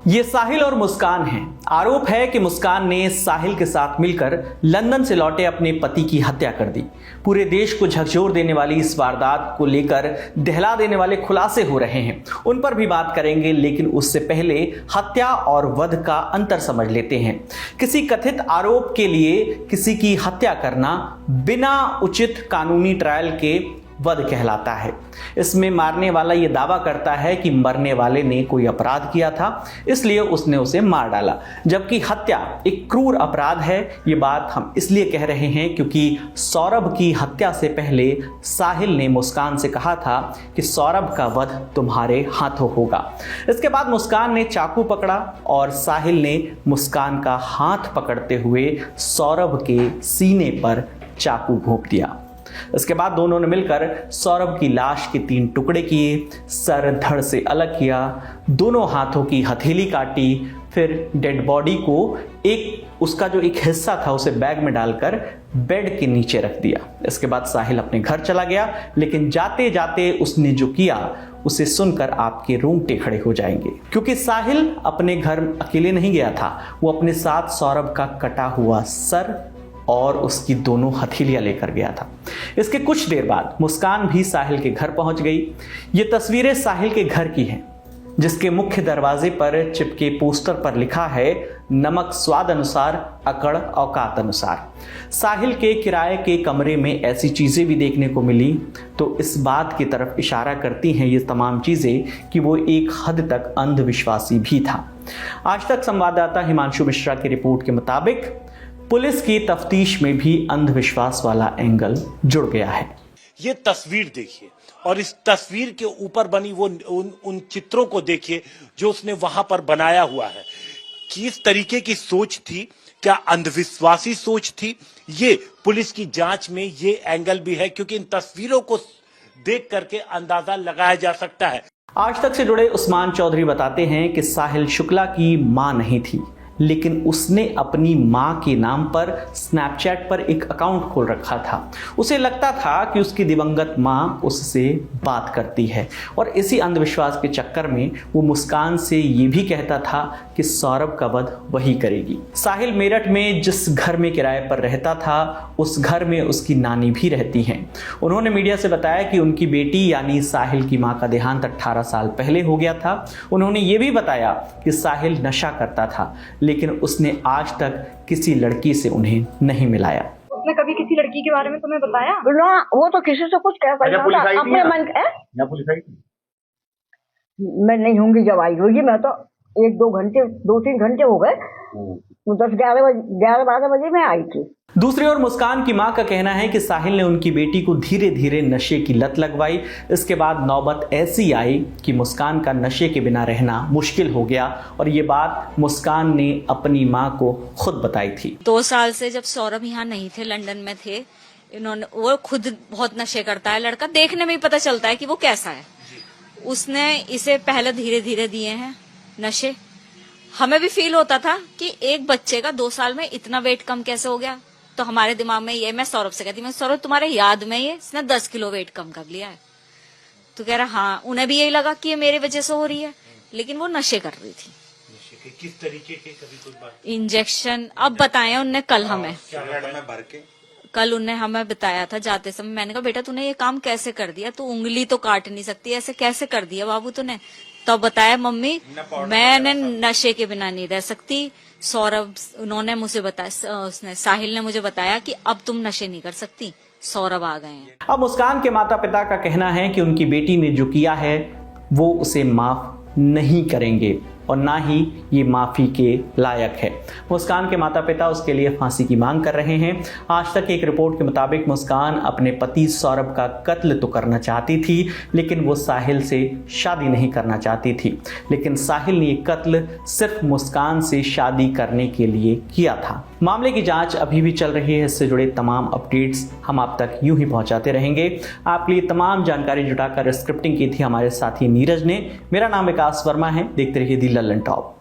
ये साहिल और मुस्कान हैं। आरोप है कि मुस्कान ने साहिल के साथ मिलकर लंदन से लौटे अपने पति की हत्या कर दी। पूरे देश को झकझोर देने वाली इस वारदात को लेकर दहला देने वाले खुलासे हो रहे हैं, उन पर भी बात करेंगे। लेकिन उससे पहले हत्या और वध का अंतर समझ लेते हैं। किसी कथित आरोप के लिए किसी की हत्या करना बिना उचित कानूनी ट्रायल के वध कहलाता है। इसमें मारने वाला यह दावा करता है कि मरने वाले ने कोई अपराध किया था, इसलिए उसने उसे मार डाला, जबकि हत्या एक क्रूर अपराध है। ये बात हम इसलिए कह रहे हैं क्योंकि सौरभ की हत्या से पहले साहिल ने मुस्कान से कहा था कि सौरभ का वध तुम्हारे हाथों होगा। इसके बाद मुस्कान ने चाकू पकड़ा और साहिल ने मुस्कान का हाथ पकड़ते हुए सौरभ के सीने पर चाकू घोंप दिया। इसके बाद दोनों ने मिलकर सौरभ की लाश के 3 टुकड़े किए, सर धड़ से अलग किया, दोनों हाथों की हथेली काटी, फिर डेड बॉडी को उसका जो एक हिस्सा था उसे बैग में डालकर बेड के नीचे रख दिया। इसके बाद साहिल अपने घर चला गया, लेकिन जाते जाते उसने जो किया उसे सुनकर आपके रोंगटे खड़े हो जाएंगे, क्योंकि साहिल अपने घर अकेले नहीं गया था। वो अपने साथ सौरभ का कटा हुआ सर और उसकी दोनों हथेलियां लेकर गया था। इसके कुछ देर बाद मुस्कान भी साहिल के घर पहुंच गई। ये तस्वीरें साहिल के घर की हैं, जिसके मुख्य दरवाजे पर चिपके पोस्टर पर लिखा है, नमक स्वाद अनुसार, अकड़ औकात अनुसार। साहिल के किराए के कमरे में ऐसी चीजें भी देखने को मिली तो इस बात की तरफ इशारा करती हैं ये तमाम चीजें कि वो एक हद तक अंधविश्वासी भी था। आज तक संवाददाता हिमांशु मिश्रा की रिपोर्ट के मुताबिक पुलिस की तफ्तीश में भी अंधविश्वास वाला एंगल जुड़ गया है। ये तस्वीर देखिए और इस तस्वीर के ऊपर बनी वो उन चित्रों को देखिए जो उसने वहां पर बनाया हुआ है। किस तरीके की सोच थी, क्या अंधविश्वासी सोच थी? ये पुलिस की जांच में ये एंगल भी है, क्योंकि इन तस्वीरों को देख करके अंदाजा लगाया जा सकता है। आज तक से जुड़े उस्मान चौधरी बताते हैं कि साहिल शुक्ला की मां नहीं थी, लेकिन उसने अपनी मां के नाम पर स्नैपचैट पर एक अकाउंट खोल रखा था। उसे लगता था कि उसकी दिवंगत मां उससे बात करती है, और इसी अंधविश्वास के चक्कर में वो मुस्कान से ये भी कहता था कि सौरभ का वध वही करेगी। साहिल मेरठ में जिस घर में किराए पर रहता था उस घर में उसकी नानी भी रहती हैं। उन्होंने मीडिया से बताया कि उनकी बेटी यानी साहिल की मां का देहांत 18 साल पहले हो गया था। उन्होंने ये भी बताया कि साहिल नशा करता था, लेकिन उसने आज तक किसी लड़की से उन्हें नहीं मिलाया। उसने कभी किसी लड़की के बारे में तुम्हें बताया? ना, वो तो किसी से कुछ कह सकता था अपने मन के। मैं नहीं होंगी, जब आई होगी मैं तो 2-3 घंटे हो गए, 10-11 बजे में आई थी। दूसरी ओर मुस्कान की मां का कहना है कि साहिल ने उनकी बेटी को धीरे धीरे नशे की लत लगवाई। इसके बाद नौबत ऐसी आई कि मुस्कान का नशे के बिना रहना मुश्किल हो गया, और ये बात मुस्कान ने अपनी मां को खुद बताई थी। 2 साल से जब सौरभ यहाँ नहीं थे, लंदन में थे, वो खुद बहुत नशे करता है लड़का, देखने में ही पता चलता है कि वो कैसा है। उसने इसे पहले धीरे धीरे दिए हैं नशे। हमें भी फील होता था कि एक बच्चे का 2 साल में इतना वेट कम कैसे हो गया। तो हमारे दिमाग में ये, मैं सौरभ से कहती, मैं सौरभ तुम्हारे याद में ये इसने 10 किलो वेट कम कर लिया है। तो कह रहा हाँ, उन्हें भी यही लगा कि ये मेरे वजह से हो रही है, लेकिन वो नशे कर रही थी। नशे किस तरीके के? कभी कोई बात? इंजेक्शन अब बताए उनने कल हमें, भर के कल उनने हमें बताया था जाते समय। मैंने कहा बेटा तूने ये काम कैसे कर दिया, तू उंगली तो काट नहीं सकती, ऐसे कैसे कर दिया बाबू तूने? तो बताया मम्मी मैंने नशे के बिना नहीं रह सकती। सौरभ उन्होंने मुझे बताया, उसने साहिल ने मुझे बताया कि अब तुम नशे नहीं कर सकती, सौरभ आ गए हैं। अब मुस्कान के माता पिता का कहना है कि उनकी बेटी ने जो किया है वो उसे माफ नहीं करेंगे और ना ही ये माफी के लायक है। मुस्कान के माता पिता उसके लिए फांसी की मांग कर रहे हैं। आज तक एक रिपोर्ट के मुताबिक मुस्कान अपने पति सौरभ का कत्ल तो करना चाहती थी, लेकिन वो साहिल से शादी नहीं करना चाहती थी। लेकिन साहिल ने ये कत्ल सिर्फ मुस्कान से शादी करने के लिए किया था। मामले की जांच अभी भी चल रही है। इससे जुड़े तमाम अपडेट्स हम आप तक यूं ही पहुंचाते रहेंगे। आपके लिए तमाम जानकारी जुटाकर स्क्रिप्टिंग की थी हमारे साथी नीरज ने। मेरा नाम विकास वर्मा है। देखते रहिए दी लल्लन टॉप।